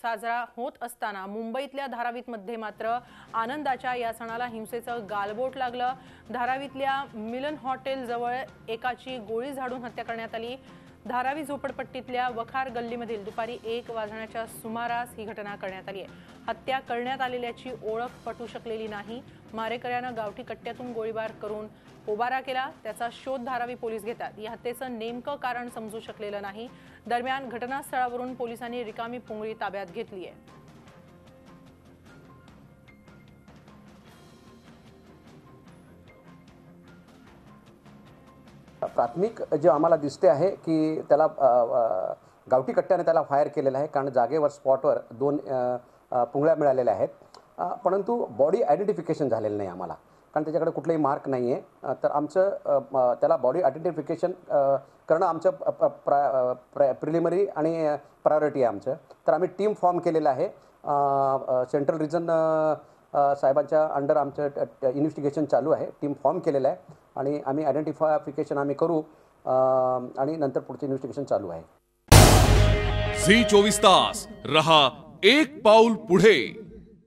साजरा होत असताना मुंबईतल्या धारावीमध्ये मात्र आनंदाच्या या सणाला हिंसेचं गालबोट लागलं। धारावीतल्या मिलन हॉटेल जवळ एकाची गोळी झाडून हत्या करण्यात आली। धारावी झोपडपट्टीतल्या वखार गल्लीमधील दुपारी 1 वाजण्याच्या सुमारास ही घटना करण्यात आली आहे। हत्या करण्यात आलेल्याची ओळख पटू शकलेली नाही। मारेकऱ्यानं गावठी कट्ट्यातून गोळीबार करून पोबारा केला, त्याचा शोध धारावी पोलीस घेतात। या हत्येचं नेमकं कारण समजू शकलेलं नाही। दरम्यान घटनास्थळावरून पोलिसांनी रिकामी पुंगळी ताब्यात घेतली आहे। प्राथमिक जे आम्हाला दिसते आहे की त्याला गावठी कट्ट्याने त्याला फायर केलेला आहे, कारण जागेवर स्पॉटवर 2 पुंगळ्या मिळालेल्या आहेत। परंतु बॉडी आयडेंटिफिकेशन झालेलं नाही आम्हाला, कारण त्याच्याकडे कुठलाही मार्क नाही आहे। तर आमचं त्याला बॉडी आयडेंटिफिकेशन करणं आमचं प्रिलिमिनरी आणि प्रायोरिटी आहे आमचं। तर आम्ही टीम फॉर्म केलेलं आहे। सेंट्रल रिजन साहेबांच्या अंडर आमचं इन्व्हेस्टिगेशन चालू आहे। टीम फॉर्म केलेलं आहे आणि आम्ही आयडेंटिफिकेशन आम्ही करू आणि नंतर पुढचे इन्व्हेस्टिगेशन चालू आहे। झी 24 तास रहा एक पाऊल पुढे।